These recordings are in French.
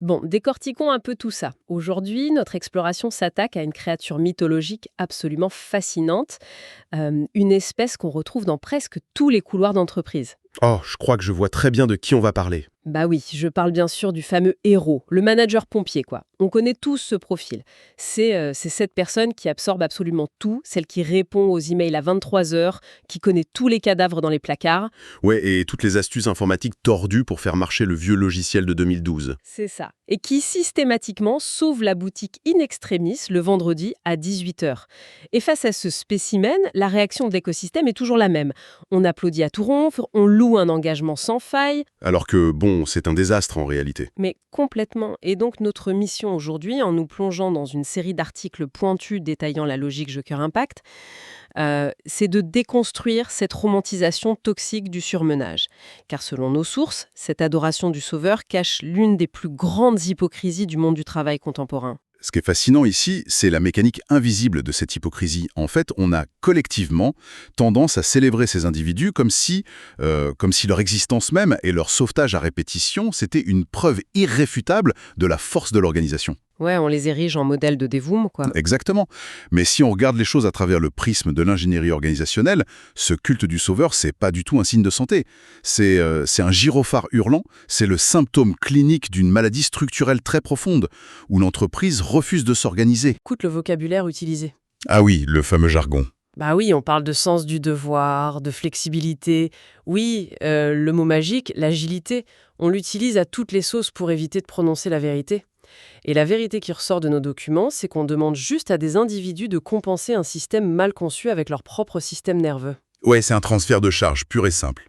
Bon, décortiquons un peu tout ça. Aujourd'hui, notre exploration s'attaque à une créature mythologique absolument fascinante, une espèce qu'on retrouve dans presque tous les couloirs d'entreprise. Oh, je crois que je vois très bien de qui on va parler. Bah oui, je parle bien sûr du fameux héros, le manager pompier, quoi. On connaît tous ce profil. C'est cette personne qui absorbe absolument tout, celle qui répond aux emails à 23 heures, qui connaît tous les cadavres dans les placards. Ouais, et toutes les astuces informatiques tordues pour faire marcher le vieux logiciel de 2012. C'est ça. Et qui systématiquement sauve la boutique in extremis le vendredi à 18 heures. Et face à ce spécimen, la réaction de l'écosystème est toujours la même. On applaudit à tout rompre, on loue un engagement sans faille, Alors que, bon, c'est un désastre en réalité. mais complètement. Et donc notre mission aujourd'hui, en nous plongeant dans une série d'articles pointus détaillant la logique Joker Impact, c'est de déconstruire cette romantisation toxique du surmenage. Car selon nos sources, cette adoration du sauveur cache l'une des plus grandes hypocrisies du monde du travail contemporain. Ce qui est fascinant ici, c'est la mécanique invisible de cette hypocrisie. En fait, on a collectivement tendance à célébrer ces individus comme si leur existence même et leur sauvetage à répétition, c'était une preuve irréfutable de la force de l'organisation. Ouais, on les érige en modèle de dévouement, quoi. Exactement. Mais si on regarde les choses à travers le prisme de l'ingénierie organisationnelle, ce culte du sauveur, c'est pas du tout un signe de santé. C'est un gyrophare hurlant, c'est le symptôme clinique d'une maladie structurelle très profonde, où l'entreprise refuse de s'organiser. Écoute le vocabulaire utilisé. Ah oui, le fameux jargon. Bah oui, on parle de sens du devoir, de flexibilité. Oui, le mot magique, l'agilité, on l'utilise à toutes les sauces pour éviter de prononcer la vérité. Et la vérité qui ressort de nos documents, c'est qu'on demande juste à des individus de compenser un système mal conçu avec leur propre système nerveux. Ouais, c'est un transfert de charge pur et simple.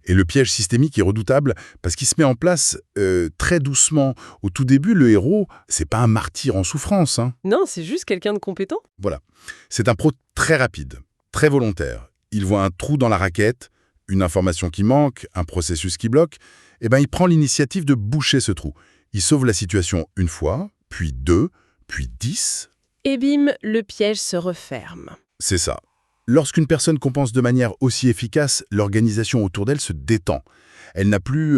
Et le piège systémique est redoutable parce qu'il se met en place très doucement. Au tout début, le héros, c'est pas un martyr en souffrance, hein. Non, c'est juste quelqu'un de compétent. Voilà. C'est un pro très rapide, très volontaire. Il voit un trou dans la raquette, une information qui manque, un processus qui bloque. Eh ben, il prend l'initiative de boucher ce trou. Il sauve la situation une fois, puis deux, puis 10. Et bim, le piège se referme. C'est ça. Lorsqu'une personne compense de manière aussi efficace, l'organisation autour d'elle se détend. Elle n'a plus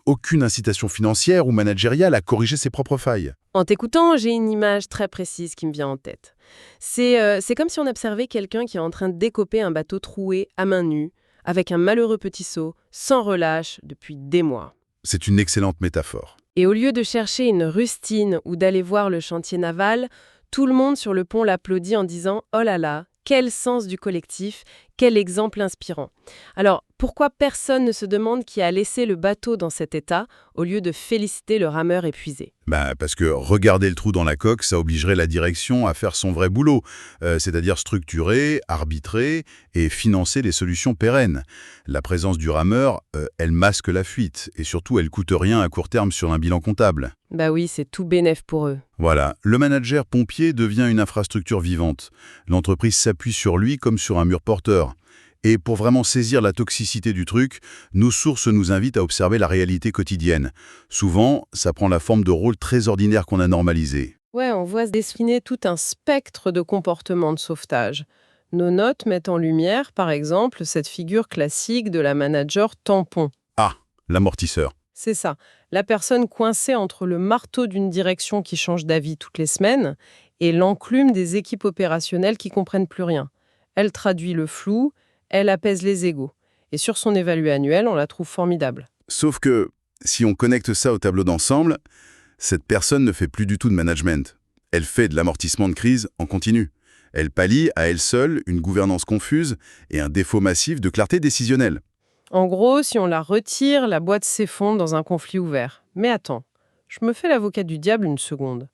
aucune incitation financière ou managériale à corriger ses propres failles. En t'écoutant, j'ai une image très précise qui me vient en tête. C'est comme si on observait quelqu'un qui est en train de décoper un bateau troué à main nue, avec un malheureux petit seau, sans relâche, depuis des mois. C'est une excellente métaphore. Et au lieu de chercher une rustine ou d'aller voir le chantier naval, tout le monde sur le pont l'applaudit en disant « Oh là là, quel sens du collectif, quel exemple inspirant !» Alors, pourquoi personne ne se demande qui a laissé le bateau dans cet état au lieu de féliciter le rameur épuisé? Parce que regarder le trou dans la coque, ça obligerait la direction à faire son vrai boulot, c'est-à-dire structurer, arbitrer et financer les solutions pérennes. La présence du rameur, elle masque la fuite et surtout, elle coûte rien à court terme sur un bilan comptable. Bah oui, c'est tout bénef pour eux. Voilà, le manager pompier devient une infrastructure vivante. L'entreprise s'appuie sur lui comme sur un mur porteur. Et pour vraiment saisir la toxicité du truc, nos sources nous invitent à observer la réalité quotidienne. Souvent, ça prend la forme de rôles très ordinaires qu'on a normalisés. Ouais, on voit se dessiner tout un spectre de comportements de sauvetage. Nos notes mettent en lumière, par exemple, cette figure classique de la manager tampon. Ah, l'amortisseur. C'est ça, la personne coincée entre le marteau d'une direction qui change d'avis toutes les semaines et l'enclume des équipes opérationnelles qui comprennent plus rien. Elle traduit le flou, elle apaise les égos. Et sur son évalué annuel, on la trouve formidable. Sauf que, si on connecte ça au tableau d'ensemble, cette personne ne fait plus du tout de management. Elle fait de l'amortissement de crise en continu. Elle pallie à elle seule une gouvernance confuse et un défaut massif de clarté décisionnelle. En gros, si on la retire, la boîte s'effondre dans un conflit ouvert. Mais attends, je me fais l'avocat du diable une seconde.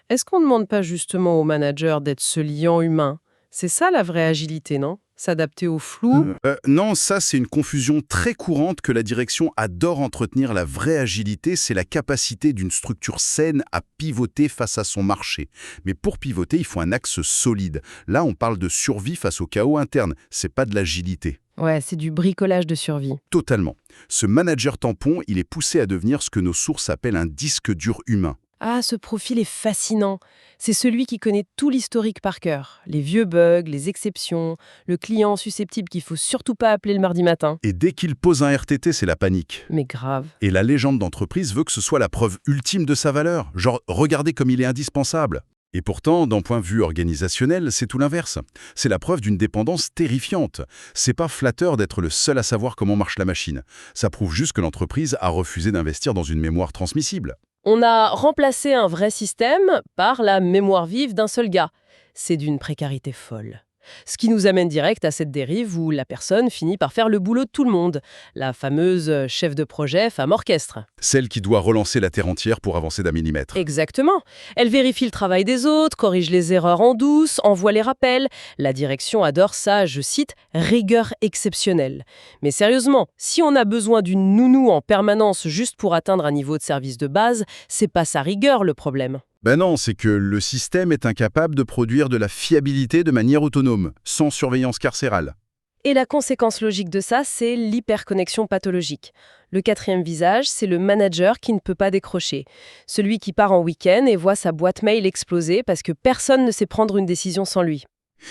Est-ce qu'on ne demande pas justement au manager d'être ce liant humain? C'est ça la vraie agilité, non? S'adapter au flou? Non, ça c'est une confusion très courante que la direction adore entretenir. La vraie agilité, c'est la capacité d'une structure saine à pivoter face à son marché. Mais pour pivoter, il faut un axe solide. Là, on parle de survie face au chaos interne. C'est pas de l'agilité. Ouais, c'est du bricolage de survie. Totalement. Ce manager tampon, il est poussé à devenir ce que nos sources appellent un disque dur humain. Ah, ce profil est fascinant. C'est celui qui connaît tout l'historique par cœur. Les vieux bugs, les exceptions, le client susceptible qu'il faut surtout pas appeler le mardi matin. Et dès qu'il pose un RTT, c'est la panique. Mais grave. Et la légende d'entreprise veut que ce soit la preuve ultime de sa valeur. Genre, regardez comme il est indispensable. Et pourtant, d'un point de vue organisationnel, c'est tout l'inverse. C'est la preuve d'une dépendance terrifiante. C'est pas flatteur d'être le seul à savoir comment marche la machine. Ça prouve juste que l'entreprise a refusé d'investir dans une mémoire transmissible. On a remplacé un vrai système par la mémoire vive d'un seul gars. C'est d'une précarité folle. Ce qui nous amène direct à cette dérive où la personne finit par faire le boulot de tout le monde. La fameuse chef de projet, femme orchestre. Celle qui doit relancer la Terre entière pour avancer d'un millimètre. Exactement. Elle vérifie le travail des autres, corrige les erreurs en douce, envoie les rappels. La direction adore ça, je cite, « rigueur exceptionnelle ». Mais sérieusement, si on a besoin d'une nounou en permanence juste pour atteindre un niveau de service de base, c'est pas sa rigueur le problème. Ben non, c'est que le système est incapable de produire de la fiabilité de manière autonome, sans surveillance carcérale. Et la conséquence logique de ça, c'est l'hyperconnexion pathologique. Le quatrième visage, c'est le manager qui ne peut pas décrocher. Celui qui part en week-end et voit sa boîte mail exploser parce que personne ne sait prendre une décision sans lui.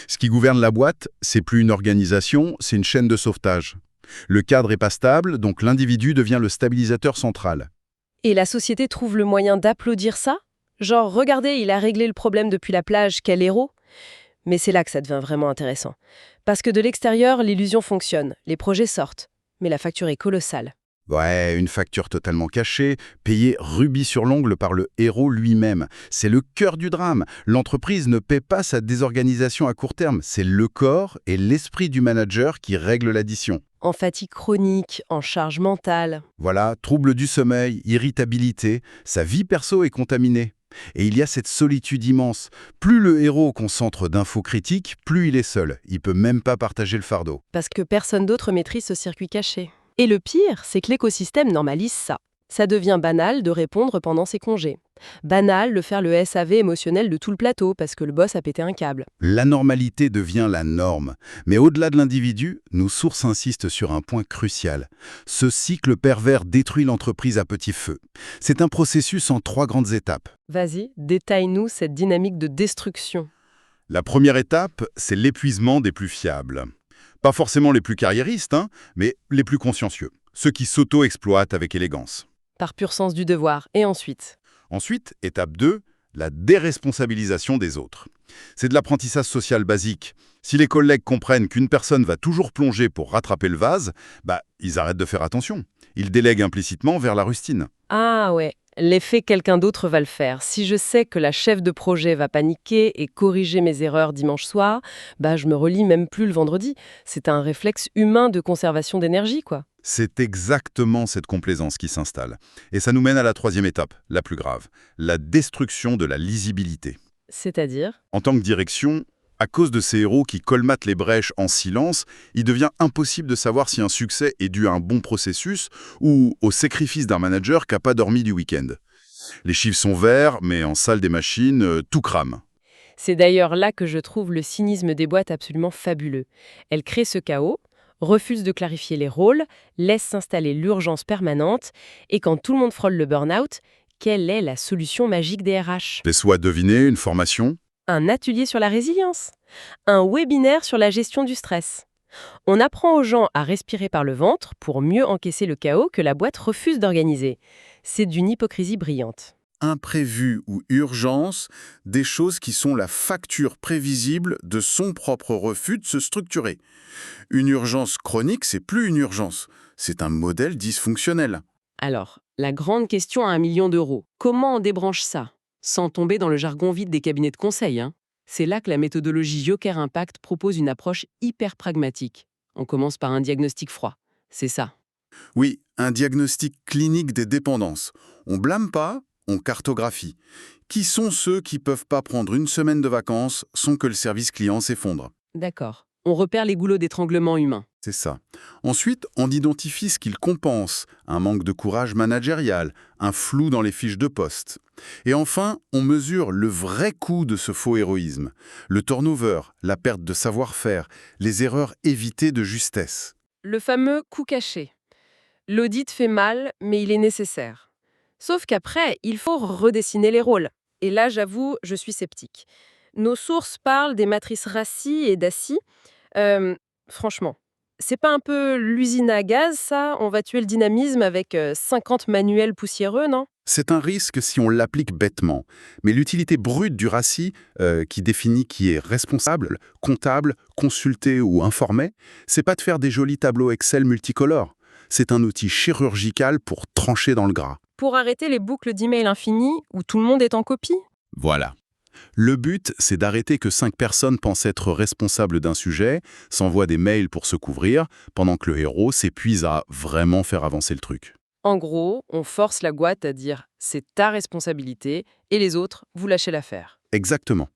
Ce qui gouverne la boîte, c'est plus une organisation, c'est une chaîne de sauvetage. Le cadre est pas stable, donc l'individu devient le stabilisateur central. Et la société trouve le moyen d'applaudir ça ? Genre, regardez, il a réglé le problème depuis la plage, quel héros ? Mais c'est là que ça devient vraiment intéressant. Parce que de l'extérieur, l'illusion fonctionne, les projets sortent. Mais la facture est colossale. Ouais, une facture totalement cachée, payée rubis sur l'ongle par le héros lui-même. C'est le cœur du drame. L'entreprise ne paie pas sa désorganisation à court terme. C'est le corps et l'esprit du manager qui règlent l'addition. En fatigue chronique, en charge mentale. Voilà, trouble du sommeil, irritabilité, sa vie perso est contaminée. Et il y a cette solitude immense. Plus le héros concentre d'infos critiques, plus il est seul. Il peut même pas partager le fardeau. Parce que personne d'autre maîtrise ce circuit caché. Et le pire, c'est que l'écosystème normalise ça. Ça devient banal de répondre pendant ses congés. Banal de faire le SAV émotionnel de tout le plateau parce que le boss a pété un câble. La normalité devient la norme. Mais au-delà de l'individu, nos sources insistent sur un point crucial. Ce cycle pervers détruit l'entreprise à petit feu. C'est un processus en 3 grandes étapes. Vas-y, détaille-nous cette dynamique de destruction. La première étape, c'est l'épuisement des plus fiables. Pas forcément les plus carriéristes, mais les plus consciencieux. Ceux qui s'auto-exploitent avec élégance. Par pur sens du devoir. Et ensuite ? Ensuite, étape 2, la déresponsabilisation des autres. C'est de l'apprentissage social basique. Si les collègues comprennent qu'une personne va toujours plonger pour rattraper le vase, ils arrêtent de faire attention. Ils délèguent implicitement vers la rustine. Ah ouais, l'effet quelqu'un d'autre va le faire. Si je sais que la chef de projet va paniquer et corriger mes erreurs dimanche soir, je me relie même plus le vendredi. C'est un réflexe humain de conservation d'énergie, quoi. C'est exactement cette complaisance qui s'installe. Et ça nous mène à la 3e étape, la plus grave, la destruction de la lisibilité. C'est-à-dire ? En tant que direction, à cause de ces héros qui colmatent les brèches en silence, il devient impossible de savoir si un succès est dû à un bon processus ou au sacrifice d'un manager qui n'a pas dormi du week-end. Les chiffres sont verts, mais en salle des machines, tout crame. C'est d'ailleurs là que je trouve le cynisme des boîtes absolument fabuleux. Elles créent ce chaos, refusent de clarifier les rôles, laissent s'installer l'urgence permanente, et quand tout le monde frôle le burn-out, quelle est la solution magique des RH ? Laisse-moi deviner, une formation ? Un atelier sur la résilience, un webinaire sur la gestion du stress. On apprend aux gens à respirer par le ventre pour mieux encaisser le chaos que la boîte refuse d'organiser. C'est d'une hypocrisie brillante. Imprévu ou urgence, des choses qui sont la facture prévisible de son propre refus de se structurer. Une urgence chronique, c'est plus une urgence, c'est un modèle dysfonctionnel. Alors, la grande question à 1 million d'euros, comment on débranche ça ? Sans tomber dans le jargon vide des cabinets de conseil, C'est là que la méthodologie Joker Impact propose une approche hyper pragmatique. On commence par un diagnostic froid. C'est ça. Oui, un diagnostic clinique des dépendances. On blâme pas, on cartographie. Qui sont ceux qui peuvent pas prendre une semaine de vacances sans que le service client s'effondre ? D'accord. On repère les goulots d'étranglement humain. C'est ça. Ensuite, on identifie ce qu'il compense, un manque de courage managérial, un flou dans les fiches de poste. Et enfin, on mesure le vrai coût de ce faux héroïsme, le turnover, la perte de savoir-faire, les erreurs évitées de justesse. Le fameux coût caché. L'audit fait mal, mais il est nécessaire. Sauf qu'après, il faut redessiner les rôles. Et là, j'avoue, je suis sceptique. Nos sources parlent des matrices RACI et DACI. Franchement, c'est pas un peu l'usine à gaz, ça? On va tuer le dynamisme avec 50 manuels poussiéreux, non? C'est un risque si on l'applique bêtement. Mais l'utilité brute du RACI, qui définit qui est responsable, comptable, consulté ou informé, c'est pas de faire des jolis tableaux Excel multicolores. C'est un outil chirurgical pour trancher dans le gras. Pour arrêter les boucles d'email infinies où tout le monde est en copie? Voilà. Le but, c'est d'arrêter que 5 personnes pensent être responsables d'un sujet, s'envoient des mails pour se couvrir, pendant que le héros s'épuise à vraiment faire avancer le truc. En gros, on force la boîte à dire « c'est ta responsabilité » et les autres, vous lâchez l'affaire. Exactement.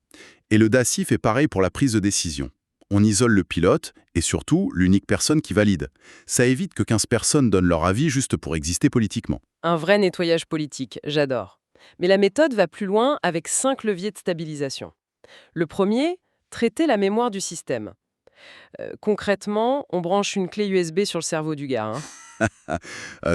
Et le DACI fait pareil pour la prise de décision. On isole le pilote et surtout l'unique personne qui valide. Ça évite que 15 personnes donnent leur avis juste pour exister politiquement. Un vrai nettoyage politique, j'adore. Mais la méthode va plus loin avec 5 leviers de stabilisation. Le premier, traiter la mémoire du système. Concrètement, on branche une clé USB sur le cerveau du gars.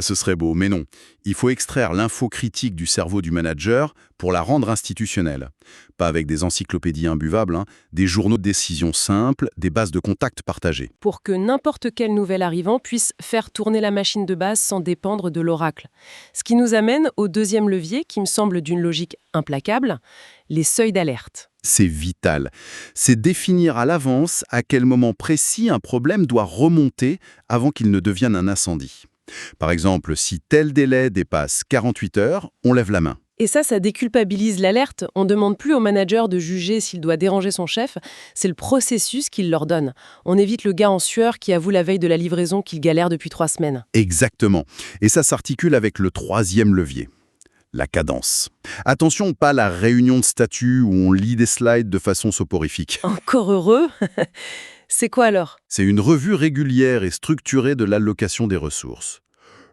Ce serait beau, mais non. Il faut extraire l'info critique du cerveau du manager pour la rendre institutionnelle. Pas avec des encyclopédies imbuvables, des journaux de décision simples, des bases de contact partagées. Pour que n'importe quel nouvel arrivant puisse faire tourner la machine de base sans dépendre de l'oracle. Ce qui nous amène au deuxième levier qui me semble d'une logique implacable, les seuils d'alerte. C'est vital. C'est définir à l'avance à quel moment précis un problème doit remonter avant qu'il ne devienne un incendie. Par exemple, si tel délai dépasse 48 heures, on lève la main. Et ça déculpabilise l'alerte. On ne demande plus au manager de juger s'il doit déranger son chef. C'est le processus qu'il leur donne. On évite le gars en sueur qui avoue la veille de la livraison qu'il galère depuis 3 semaines. Exactement. Et ça s'articule avec le troisième levier. La cadence. Attention, pas la réunion de statut où on lit des slides de façon soporifique. Encore heureux. C'est quoi alors? C'est une revue régulière et structurée de l'allocation des ressources.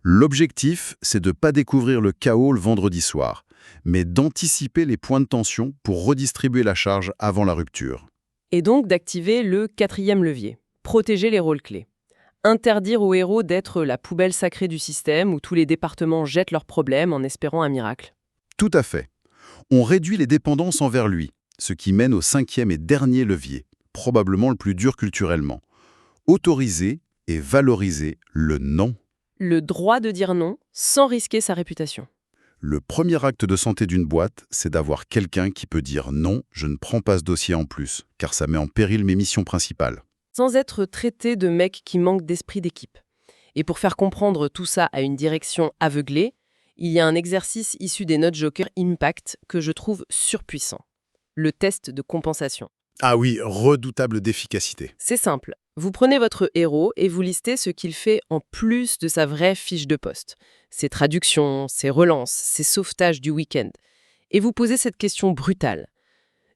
L'objectif, c'est de ne pas découvrir le chaos le vendredi soir, mais d'anticiper les points de tension pour redistribuer la charge avant la rupture. Et donc d'activer le quatrième levier, protéger les rôles clés. Interdire aux héros d'être la poubelle sacrée du système où tous les départements jettent leurs problèmes en espérant un miracle. Tout à fait. On réduit les dépendances envers lui, ce qui mène au cinquième et dernier levier, probablement le plus dur culturellement. Autoriser et valoriser le non. Le droit de dire non sans risquer sa réputation. Le premier acte de santé d'une boîte, c'est d'avoir quelqu'un qui peut dire non, je ne prends pas ce dossier en plus, car ça met en péril mes missions principales. Sans être traité de mec qui manque d'esprit d'équipe. Et pour faire comprendre tout ça à une direction aveuglée, il y a un exercice issu des notes Joker Impact que je trouve surpuissant. Le test de compensation. Ah oui, redoutable d'efficacité. C'est simple. Vous prenez votre héros et vous listez ce qu'il fait en plus de sa vraie fiche de poste. Ses traductions, ses relances, ses sauvetages du week-end. Et vous posez cette question brutale.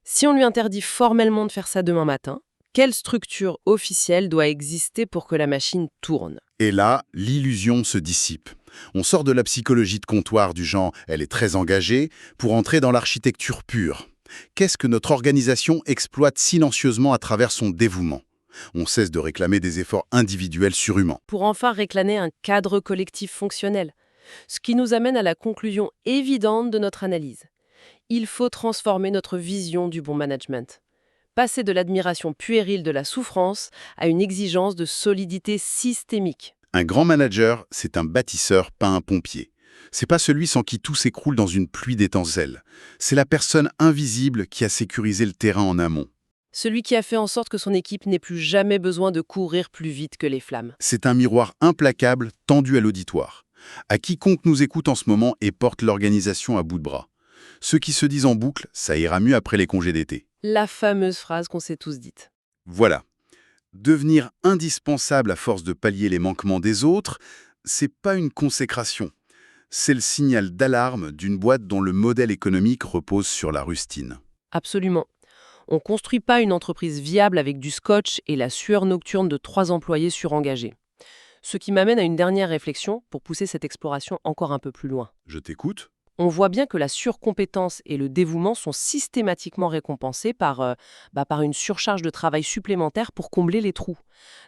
Si on lui interdit formellement de faire ça demain matin, quelle structure officielle doit exister pour que la machine tourne? Et là, l'illusion se dissipe. On sort de la psychologie de comptoir du genre « elle est très engagée » pour entrer dans l'architecture pure. Qu'est-ce que notre organisation exploite silencieusement à travers son dévouement? On cesse de réclamer des efforts individuels surhumains. Pour enfin réclamer un cadre collectif fonctionnel. Ce qui nous amène à la conclusion évidente de notre analyse. Il faut transformer notre vision du bon management. Passer de l'admiration puérile de la souffrance à une exigence de solidité systémique. Un grand manager, c'est un bâtisseur, pas un pompier. C'est pas celui sans qui tout s'écroule dans une pluie d'étincelles. C'est la personne invisible qui a sécurisé le terrain en amont. Celui qui a fait en sorte que son équipe n'ait plus jamais besoin de courir plus vite que les flammes. C'est un miroir implacable tendu à l'auditoire. À quiconque nous écoute en ce moment et porte l'organisation à bout de bras. Ceux qui se disent en boucle, ça ira mieux après les congés d'été. La fameuse phrase qu'on s'est tous dite. Voilà. Devenir indispensable à force de pallier les manquements des autres, c'est pas une consécration. C'est le signal d'alarme d'une boîte dont le modèle économique repose sur la rustine. Absolument. On ne construit pas une entreprise viable avec du scotch et la sueur nocturne de 3 employés surengagés. Ce qui m'amène à une dernière réflexion pour pousser cette exploration encore un peu plus loin. Je t'écoute. On voit bien que la surcompétence et le dévouement sont systématiquement récompensés par une surcharge de travail supplémentaire pour combler les trous.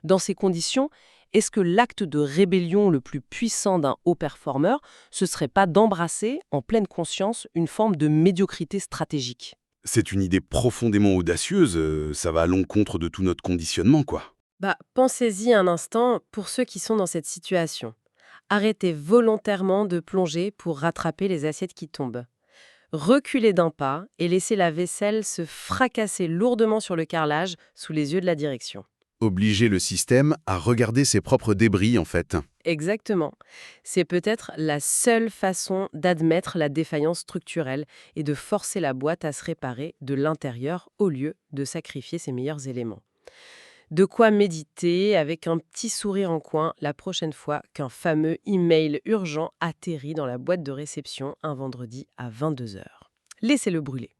Dans ces conditions, Est-ce que l'acte de rébellion le plus puissant d'un haut performeur, ce serait pas d'embrasser, en pleine conscience, une forme de médiocrité stratégique? C'est une idée profondément audacieuse, ça va à l'encontre de tout notre conditionnement, quoi. Pensez-y un instant pour ceux qui sont dans cette situation. Arrêtez volontairement de plonger pour rattraper les assiettes qui tombent. Reculez d'un pas et laissez la vaisselle se fracasser lourdement sur le carrelage sous les yeux de la direction. Obliger le système à regarder ses propres débris, en fait. Exactement. C'est peut-être la seule façon d'admettre la défaillance structurelle et de forcer la boîte à se réparer de l'intérieur au lieu de sacrifier ses meilleurs éléments. De quoi méditer avec un petit sourire en coin la prochaine fois qu'un fameux email urgent atterrit dans la boîte de réception un vendredi à 22 heures. Laissez-le brûler.